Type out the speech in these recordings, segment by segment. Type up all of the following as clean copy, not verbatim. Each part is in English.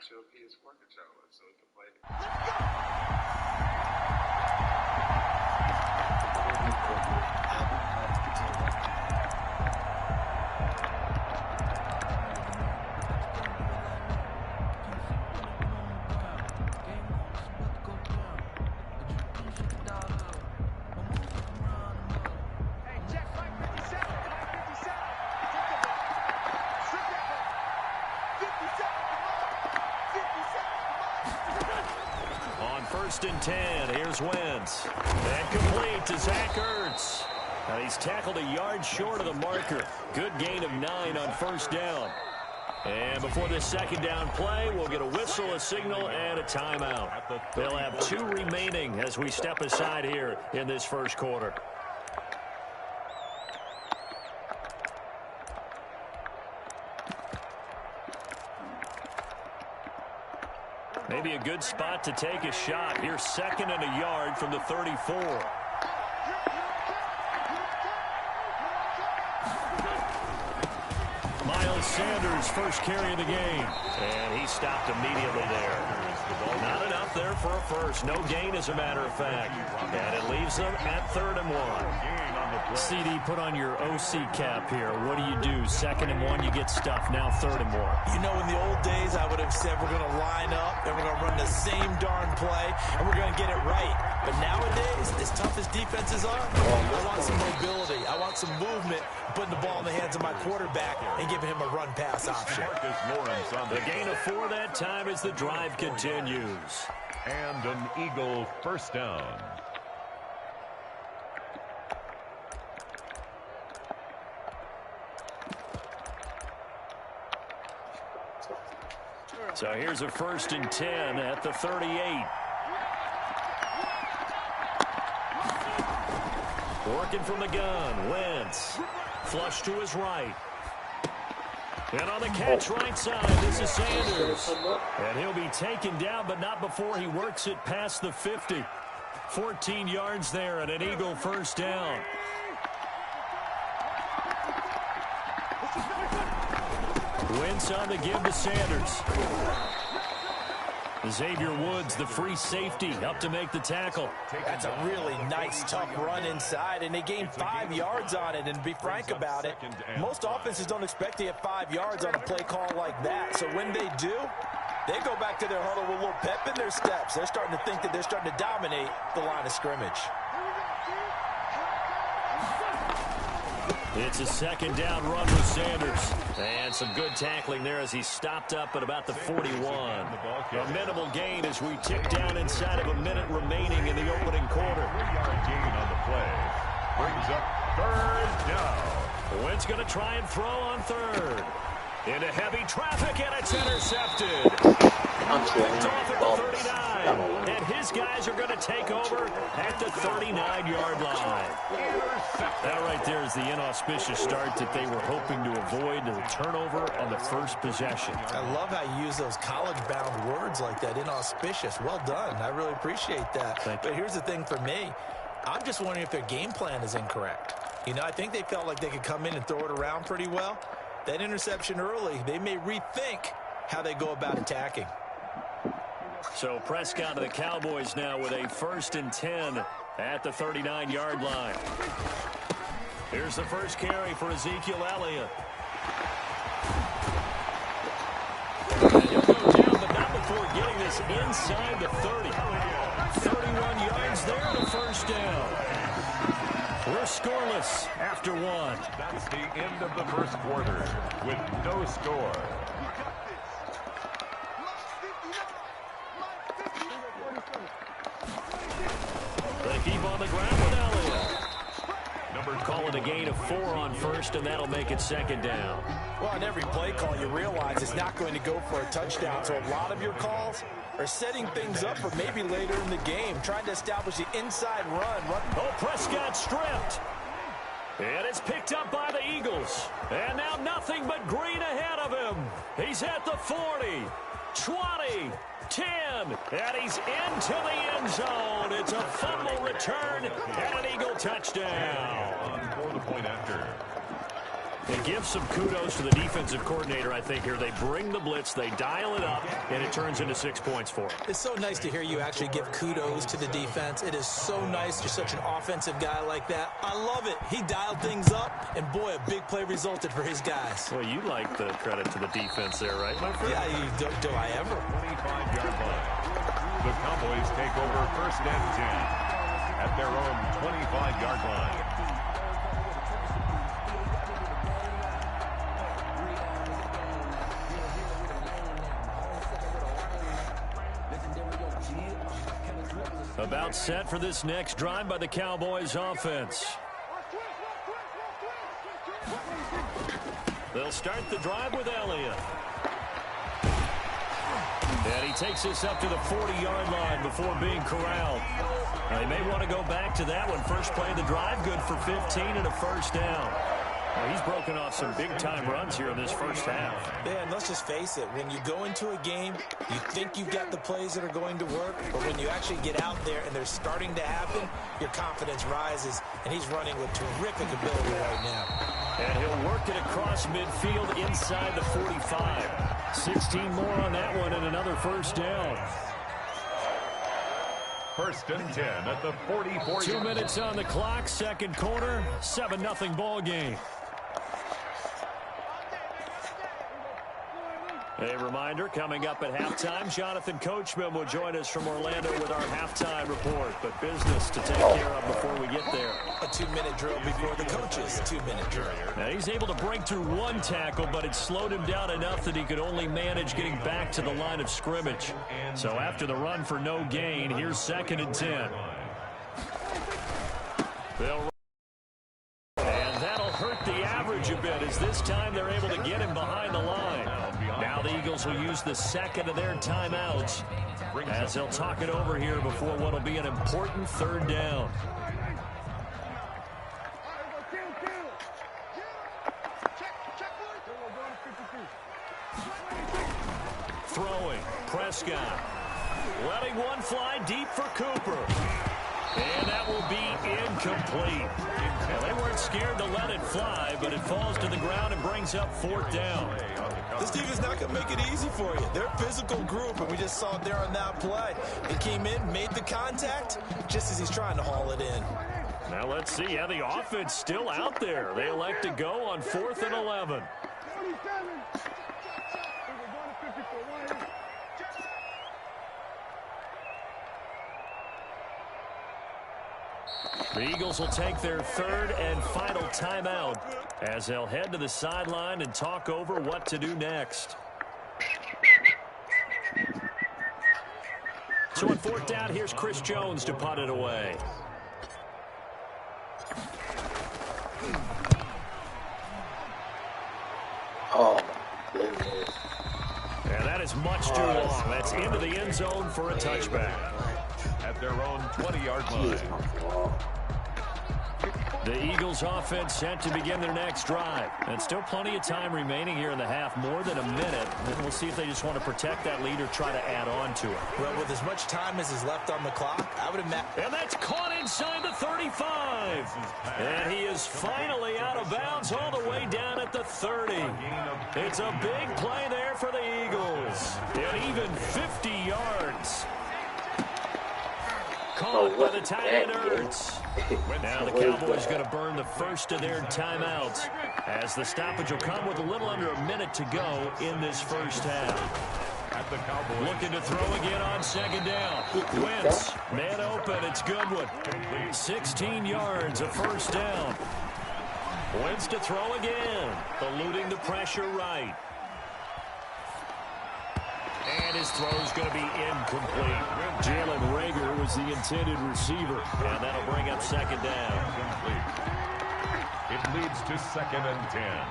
your PS4 controller so we can play it. Let's go! First and 10. Here's Wentz. And complete to Zach Ertz. Now he's tackled a yard short of the marker. Good gain of 9 on first down. And before this second down play, we'll get a whistle, a signal, and a timeout. They'll have 2 remaining as we step aside here in this first quarter. Maybe a good spot to take a shot. Here's 2nd and a yard from the 34. Miles Sanders, first carry of the game. And he stopped immediately there. Not enough there for a first. No gain, as a matter of fact. And it leaves them at 3rd and 1. CD, put on your OC cap here. What do you do? 2nd and 1, you get stuffed. Now 3rd and 1. You know, in the old days, I would have said we're going to line up and we're going to run the same darn play and we're going to get it right. But nowadays, as tough as defenses are, I want some mobility. I want some movement, putting the ball in the hands of my quarterback and giving him a run-pass option. The gain of 4 that time as the drive continues. And an Eagle first down. So here's a 1st and 10 at the 38. Working from the gun, Wentz. Flush to his right. And on the catch right side, this is Sanders. And he'll be taken down, but not before he works it past the 50. 14 yards there and an Eagle first down. Wentz on the give to Sanders. Xavier Woods, the free safety, up to make the tackle. That's a really nice, tough run inside, and they gained 5 yards on it. And to be frank about it, most offenses don't expect to get 5 yards on a play call like that. So when they do, they go back to their huddle with a little pep in their steps. They're starting to think that they're starting to dominate the line of scrimmage. It's a 2nd down run with Sanders. And some good tackling there as he stopped up at about the 41. A minimal gain as we tick down inside of a minute remaining in the opening quarter. 3-yard gain on the play. Brings up 3rd down. Wentz going to try and throw on 3rd. Into heavy traffic, and it's intercepted. Picked off at the 39. And his guys are going to take over at the 39-yard line. That right there is the inauspicious start that they were hoping to avoid, the turnover on the first possession. I love how you use those college-bound words like that, inauspicious. Well done. I really appreciate that. But here's the thing for me. I'm just wondering if their game plan is incorrect. You know, I think they felt like they could come in and throw it around pretty well. That interception early, they may rethink how they go about attacking. So Prescott to the Cowboys now with a 1st and 10 at the 39-yard line. Here's the first carry for Ezekiel Elliott. And he'll go down, but not before getting this inside the 30. 31 yards there and a first down. We're scoreless after 1. That's the end of the first quarter with no score. They keep on the ground with Elliott. Call it a gain of 4 on first, and that'll make it 2nd down. Well, on every play call, you realize it's not going to go for a touchdown. So a lot of your calls are setting things up for maybe later in the game, trying to establish the inside run. Oh, Prescott stripped. And it's picked up by the Eagles. And now nothing but green ahead of him. He's at the 40, 20, 10, and he's into the end zone. It's a fumble return and an Eagle touchdown. For the point after. It gives some kudos to the defensive coordinator, I think, here. They bring the blitz, they dial it up, and it turns into 6 points for them. It's so nice to hear you actually give kudos to the defense. It is so nice. You're such an offensive guy like that. I love it. He dialed things up, and boy, a big play resulted for his guys. Well, you like the credit to the defense there, right, my friend? Yeah, do I ever? 25-yard line. The Cowboys take over 1st and 10 at their own 25-yard line. About set for this next drive by the Cowboys offense. They'll start the drive with Elliott. And he takes this up to the 40-yard line before being corralled. Now, he may want to go back to that one. First play of the drive, good for 15 and a first down. Well, he's broken off some big-time runs here in this first half. Yeah, and let's just face it. When you go into a game, you think you've got the plays that are going to work, but when you actually get out there and they're starting to happen, your confidence rises, and he's running with terrific ability right now. And he'll work it across midfield inside the 45. 16 more on that one and another first down. 1st and 10 at the 44. 2 minutes on the clock, second quarter, 7-0 ball game. A reminder, coming up at halftime, Jonathan Coachman will join us from Orlando with our halftime report. But business to take care of before we get there. A 2-minute drill before the coach's 2-minute drill. Now he's able to break through one tackle, but it slowed him down enough that he could only manage getting back to the line of scrimmage. So after the run for no gain, here's 2nd and 10. And that'll hurt the average a bit, as this time they're able to get him behind the line. Now the Eagles will use the second of their timeouts as they'll talk it over here before what will be an important 3rd down. Throwing, Prescott. Letting one fly deep for Cooper. And that will be incomplete. Now, they weren't scared to let it fly, but it falls to the ground and brings up 4th down. This team is not going to make it easy for you. They're a physical group, and we just saw it there on that play. He came in, made the contact, just as he's trying to haul it in. Now let's see. Yeah, the offense still out there. They elect to go on 4th and 11. The Eagles will take their 3rd and final timeout as they'll head to the sideline and talk over what to do next. So on 4th down, here's Chris Jones to punt it away. Oh, my goodness. And that is much too long. That's into the end zone for a touchback. At their own 20-yard line. The Eagles offense set to begin their next drive. And still plenty of time remaining here in the half, more than a minute. And we'll see if they just want to protect that lead or try to add on to it. Well, with as much time as is left on the clock, I would imagine. And that's caught inside the 35. And he is finally out of bounds all the way down at the 30. It's a big play there for the Eagles. And even 50 yards. Caught by the tight end, Ertz. Now the Cowboys going to burn the first of their timeouts as the stoppage will come with a little under a minute to go in this first half. At the Cowboys. Looking to throw again on 2nd down. Wentz, man open, it's Goodwin. 16 yards, a first down. Wentz to throw again, eluding the pressure right. And his throw's going to be incomplete. Jalen Reagor was the intended receiver. And that'll bring up 2nd down. It leads to 2nd and 10.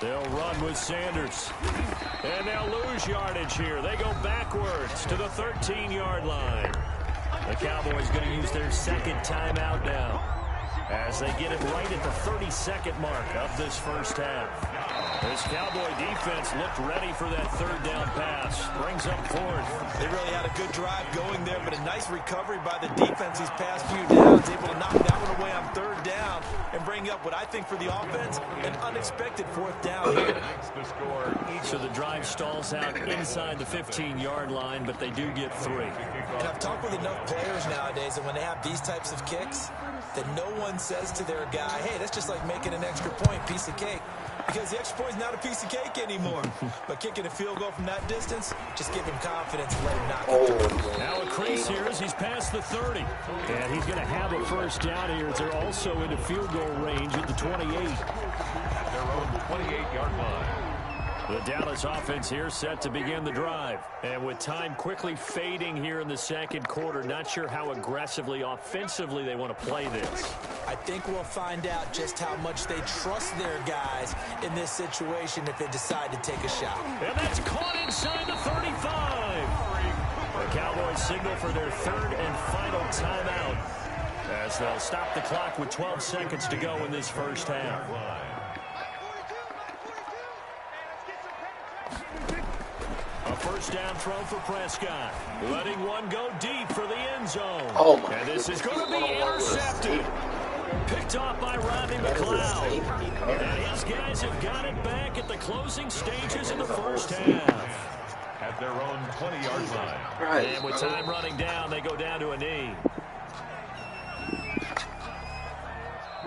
They'll run with Sanders. And they'll lose yardage here. They go backwards to the 13-yard line. The Cowboys going to use their 2nd timeout now as they get it right at the 32nd mark of this first half. This Cowboy defense looked ready for that third down pass. Brings up fourth. They really had a good drive going there, but a nice recovery by the defense these past few downs, able to knock that one away on third down and bring up what I think for the offense, an unexpected fourth down here. So the drive stalls out inside the 15-yard line, but they do get 3. And I've talked with enough players nowadays that when they have these types of kicks, that no one says to their guy, hey, that's just like making an extra point, piece of cake. Because the extra point is not a piece of cake anymore. But kicking a field goal from that distance, just give him confidence and let him knock it through. Now a crease here as he's past the 30. And he's going to have a first down here as they're also into field goal range at the 28. At their own 28-yard line. The Dallas offense here set to begin the drive. And with time quickly fading here in the second quarter, not sure how aggressively, offensively they want to play this. I think we'll find out just how much they trust their guys in this situation if they decide to take a shot. And that's caught inside the 35. The Cowboys signal for their third and final timeout as they'll stop the clock with 12 seconds to go in this first half. A first down throw for Prescott. Letting one go deep for the end zone. Oh my and this is going to be intercepted. Picked off by Rodney McLeod. And his guys have got it back at the closing stages of the first half. At their own 20-yard line. Right. And with time running down, they go down to a knee.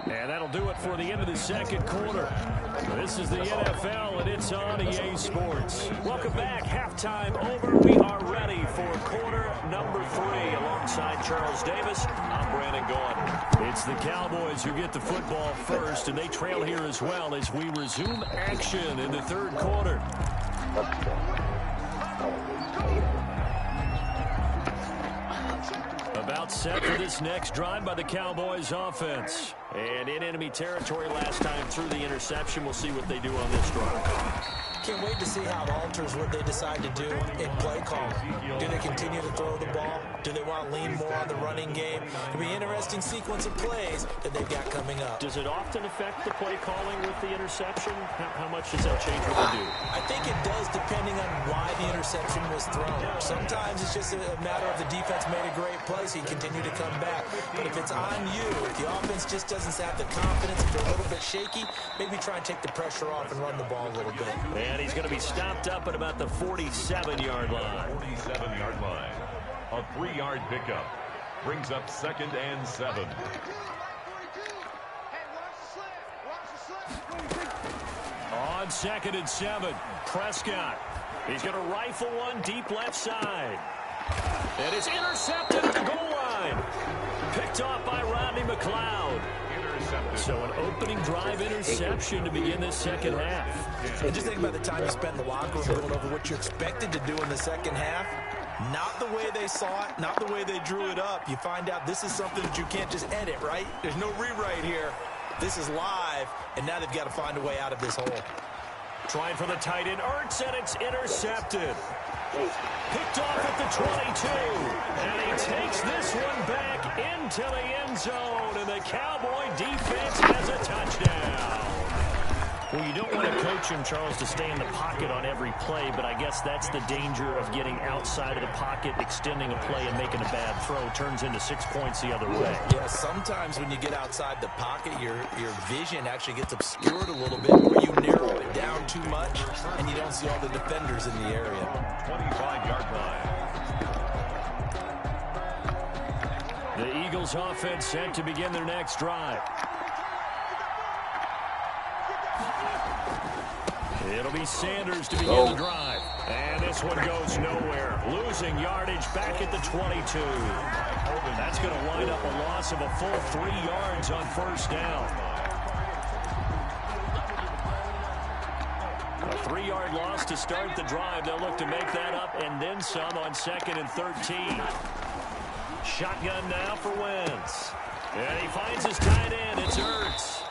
And that'll do it for the end of the second quarter. This is the NFL, and it's on EA Sports. Welcome back. Halftime over. We are ready for quarter number 3. Alongside Charles Davis, I'm Brandon Gaudin. It's the Cowboys who get the football first, and they trail here as well as we resume action in the third quarter. About set for this next drive by the Cowboys offense. And in enemy territory last time through the interception. We'll see what they do on this drive. Can't wait to see how it alters what they decide to do in play calling. Do they continue to throw the ball? Do they want to lean more on the running game? It'll be an interesting sequence of plays that they've got coming up. Does it often affect the play calling with the interception? How much does that change what they do? I think it does depending on why the interception was thrown. Sometimes it's just a matter of the defense made a great play, so you continue to come back. But if it's on you, if the offense just doesn't have the confidence, if they're a little bit shaky, maybe try and take the pressure off and run the ball a little bit. And he's going to be stopped up at about the 47-yard line. 47-yard line. A 3-yard pickup. Brings up 2nd and 7. On 2nd and 7, Prescott. He's going to rifle one deep left side. And it's intercepted at the goal line. Picked off by Rodney McLeod. So an opening drive interception to begin this second half. And just think about the time you spent in the locker room going over what you expected to do in the second half. Not the way they saw it, not the way they drew it up. You find out this is something that you can't just edit, right? There's no rewrite here. This is live, and now they've got to find a way out of this hole. Trying for the tight end, Ertz, and it's intercepted. Picked off at the 22. And he takes this one back into the end zone. And the Cowboy defense has a touchdown. Well, you don't want to coach him, Charles, to stay in the pocket on every play, but I guess that's the danger of getting outside of the pocket, extending a play, and making a bad throw. Turns into 6 points the other way. Yeah, sometimes when you get outside the pocket, your vision actually gets obscured a little bit, where you narrow it down too much, and you don't see all the defenders in the area. 25-yard line. The Eagles offense set to begin their next drive. It'll be Sanders to begin the drive. And this one goes nowhere. Losing yardage back at the 22. That's going to wind up a loss of a full 3 yards on first down. A 3-yard loss to start the drive. They'll look to make that up and then some on 2nd and 13. Shotgun now for Wentz. And he finds his tight end. It's Ertz.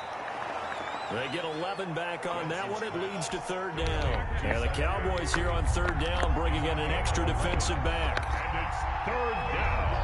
They get 11 back on that one. It leads to third down. And the Cowboys here on third down bringing in an extra defensive back. And it's third down.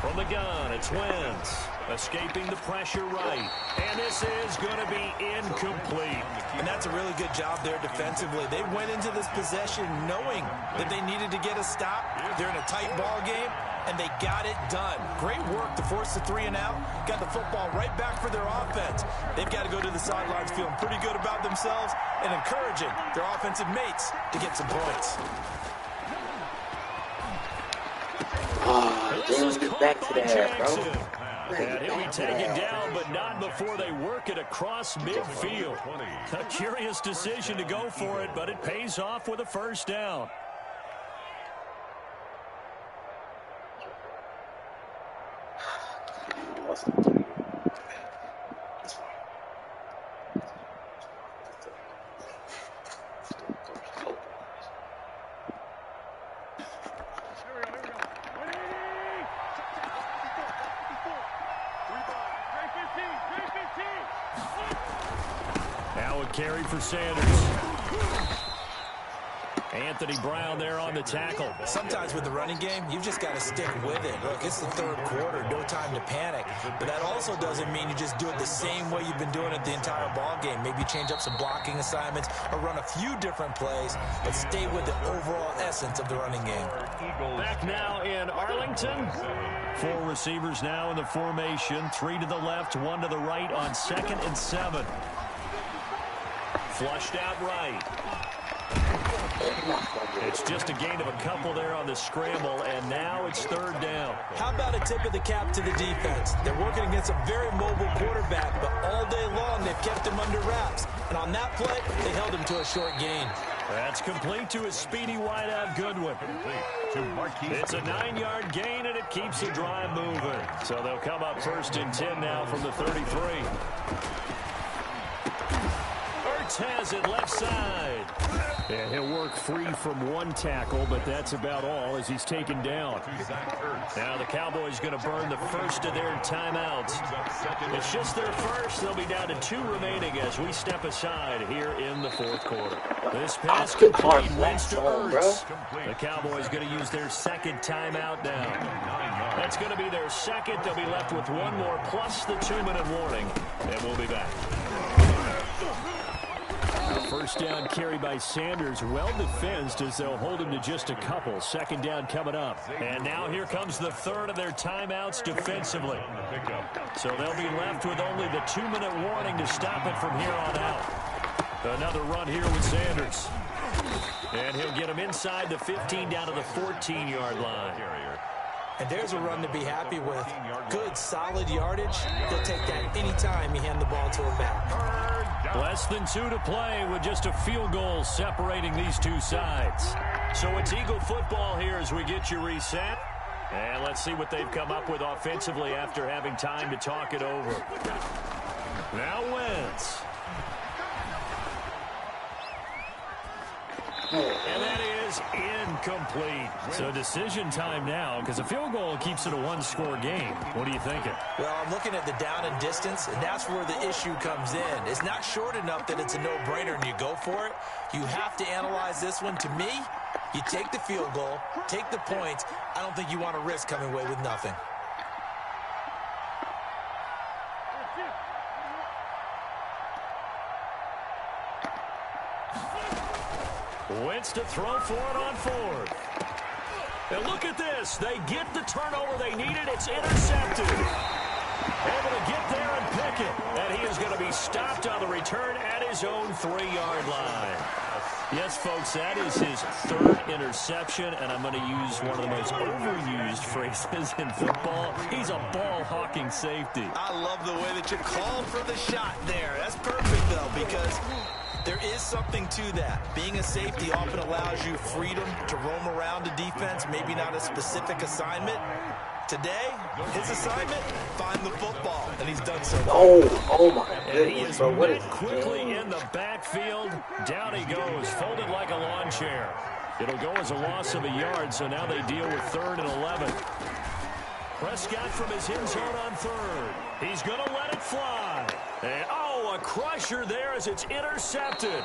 From the gun, it's Wentz. Escaping the pressure right. And this is going to be incomplete. And that's a really good job there defensively. They went into this possession knowing that they needed to get a stop. They're in a tight ball game, and they got it done. Great work to force the 3 and out. Got the football right back for their offense. They've got to go to the sidelines feeling pretty good about themselves and encouraging their offensive mates to get some points. Damn, get back to that, bro. And he'll be taken down, but not before they work it across midfield. A curious decision to go for it, but it pays off with a first down. Now a carry for Sanders. Anthony Brown there on the tackle. Sometimes with the running game, you've just got to stick with it. Look, it's the third quarter, no time to panic. But that also doesn't mean you just do it the same way you've been doing it the entire ball game. Maybe change up some blocking assignments or run a few different plays, but stay with the overall essence of the running game. Back now in Arlington. 4 receivers now in the formation. 3 to the left, 1 to the right on 2nd and 7. Flushed out right. It's just a gain of a couple there on the scramble, and now it's 3rd down. How about a tip of the cap to the defense? They're working against a very mobile quarterback, but all day long they've kept him under wraps. And on that play, they held him to a short gain. That's complete to a speedy wideout Goodwin. It's a 9-yard gain, and it keeps the drive moving. So they'll come up 1st and 10 now from the 33. Has it left side. And he'll work free from 1 tackle, but that's about all as he's taken down. Now the Cowboys going to burn the first of their timeouts. It's just their first. They'll be down to 2 remaining as we step aside here in the 4th quarter. This pass complete wins to Ertz. The Cowboys going to use their 2nd timeout now. That's going to be their 2nd. They'll be left with 1 more plus the 2-minute warning, and we'll be back. First down carry by Sanders, well defensed as they'll hold him to just a couple. 2nd down coming up. And now here comes the 3rd of their timeouts defensively. So they'll be left with only the 2-minute warning to stop it from here on out. Another run here with Sanders. And he'll get him inside the 15 down to the 14-yard line. And there's a run to be happy with. Good, solid yardage. He'll take that anytime you hand the ball to him back. Less than 2 to play with just a field goal separating these 2 sides. So it's Eagle football here as we get you reset. And let's see what they've come up with offensively after having time to talk it over. Now Wentz. And that is incomplete. So decision time now because a field goal keeps it a 1-score game. What are you thinking? Well, I'm looking at the down and distance, and that's where the issue comes in. It's not short enough that it's a no-brainer and you go for it. You have to analyze this one. To me, you take the field goal, take the points. I don't think you want to risk coming away with nothing. Wentz to throw for it on 4th. And look at this. They get the turnover they needed. It's intercepted. Able to get there and pick it. And he is going to be stopped on the return at his own 3-yard line. Yes, folks, that is his 3rd interception, and I'm going to use one of the most overused phrases in football. He's a ball-hawking safety. I love the way that you called for the shot there. That's perfect, though, because there is something to that. Being a safety often allows you freedom to roam around the defense, maybe not a specific assignment. Today, his assignment, find the football, and he's done so. Oh my and he goodness, is bro. What is met quickly in the backfield. Down he goes, folded like a lawn chair. It'll go as a loss of a yard, so now they deal with 3rd and 11. Prescott from his end zone on 3rd. He's going to let it fly. And, a crusher there as it's intercepted.